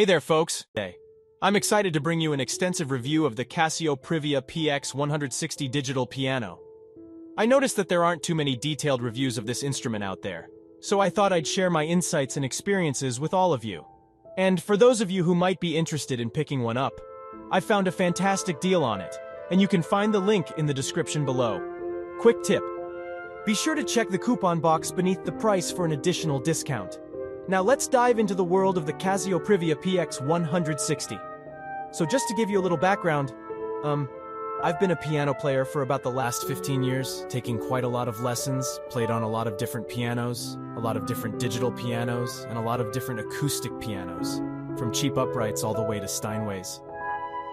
Hey there, folks. Hey. I'm excited to bring you an extensive review of the Casio Privia PX-160 digital piano. I noticed that there aren't too many detailed reviews of this instrument out there, so I thought I'd share my insights and experiences with all of you. And for those of you who might be interested in picking one up, I found a fantastic deal on it, and you can find the link in the description below. Quick tip: be sure to check the coupon box beneath the price for an additional discount. Now let's dive into the world of the Casio Privia PX-160. So just to give you a little background, I've been a piano player for about the last 15 years, taking quite a lot of lessons, played on a lot of different pianos, a lot of different digital pianos, and a lot of different acoustic pianos, from cheap uprights all the way to Steinways.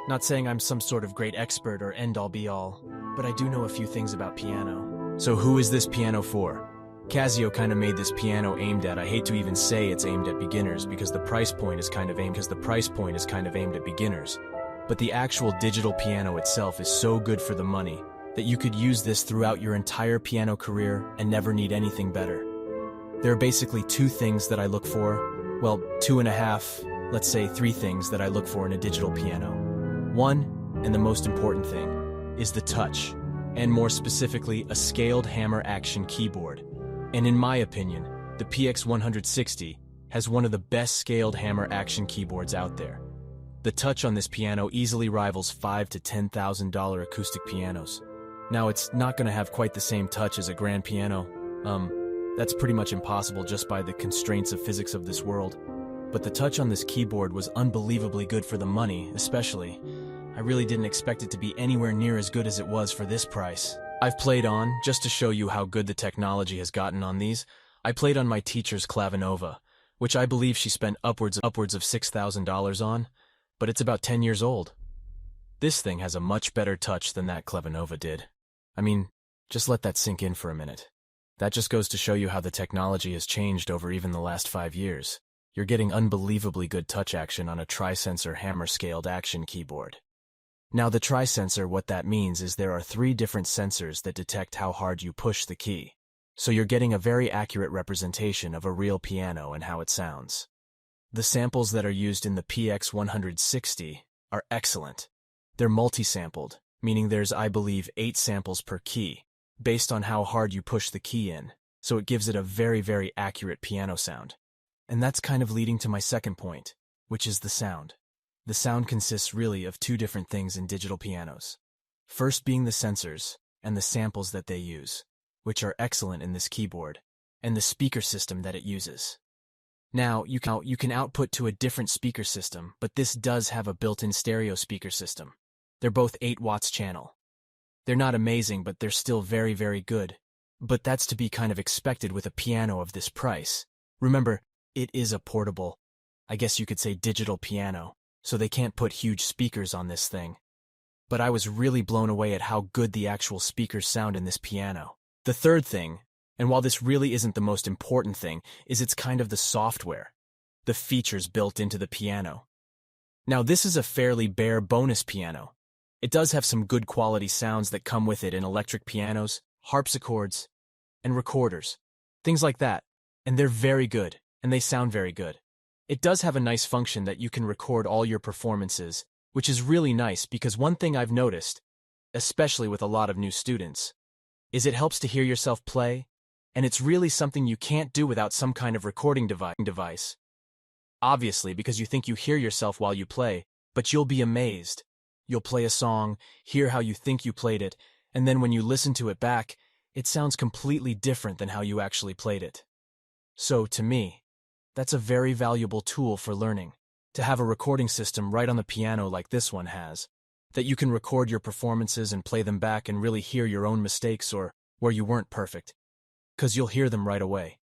Not saying I'm some sort of great expert or end-all be-all, but I do know a few things about piano. So who is this piano for? Casio kind of made this piano aimed at, I hate to even say it's aimed at beginners because the price point is kind of aimed at beginners. But the actual digital piano itself is so good for the money that you could use this throughout your entire piano career and never need anything better. There are basically two things that I look for, well, two and a half, let's say three things that I look for in a digital piano. One, and the most important thing, is the touch, and more specifically, a scaled hammer action keyboard. And in my opinion, the PX-160 has one of the best scaled hammer action keyboards out there. The touch on this piano easily rivals $5,000 to $10,000 acoustic pianos. Now, it's not going to have quite the same touch as a grand piano. That's pretty much impossible just by the constraints of physics of this world. But the touch on this keyboard was unbelievably good for the money, especially. I really didn't expect it to be anywhere near as good as it was for this price. I've played on, just to show you how good the technology has gotten on these, I played on my teacher's Clavinova, which I believe she spent upwards of $6,000 on, but it's about 10 years old. This thing has a much better touch than that Clavinova did. I mean, just let that sink in for a minute. That just goes to show you how the technology has changed over even the last 5 years. You're getting unbelievably good touch action on a tri-sensor hammer-scaled action keyboard. Now the tri-sensor, what that means is there are 3 different sensors that detect how hard you push the key. So you're getting a very accurate representation of a real piano and how it sounds. The samples that are used in the PX-160 are excellent. They're multi-sampled, meaning there's, I believe, 8 samples per key, based on how hard you push the key in, so it gives it a very, very accurate piano sound. And that's kind of leading to my second point, which is the sound. The sound consists really of 2 different things in digital pianos. First being the sensors and the samples that they use, which are excellent in this keyboard, and the speaker system that it uses. Now, you can output to a different speaker system, but this does have a built-in stereo speaker system. They're both 8 watts channel. They're not amazing, but they're still very, very good. But that's to be kind of expected with a piano of this price. Remember, it is a portable, I guess you could say digital piano, so they can't put huge speakers on this thing. But I was really blown away at how good the actual speakers sound in this piano. The third thing, and while this really isn't the most important thing, is it's kind of the software, the features built into the piano. Now this is a fairly bare bonus piano. It does have some good quality sounds that come with it in electric pianos, harpsichords, and recorders, things like that. And they're very good, and they sound very good. It does have a nice function that you can record all your performances, which is really nice because one thing I've noticed, especially with a lot of new students, is it helps to hear yourself play, and it's really something you can't do without some kind of recording device. Obviously, because you think you hear yourself while you play, but you'll be amazed. You'll play a song, hear how you think you played it, and then when you listen to it back, it sounds completely different than how you actually played it. So, to me, that's a very valuable tool for learning, to have a recording system right on the piano like this one has, that you can record your performances and play them back and really hear your own mistakes or where you weren't perfect, because you'll hear them right away.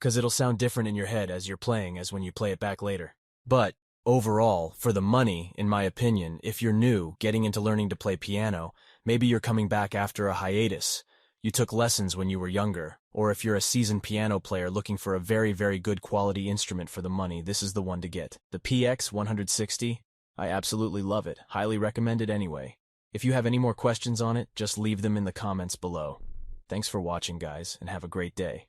Because it'll sound different in your head as you're playing as when you play it back later. But, overall, for the money, in my opinion, if you're new, getting into learning to play piano, maybe you're coming back after a hiatus, you took lessons when you were younger, or if you're a seasoned piano player looking for a very, very good quality instrument for the money, this is the one to get. The PX-160, I absolutely love it. Highly recommend it anyway. If you have any more questions on it, just leave them in the comments below. Thanks for watching, guys, and have a great day.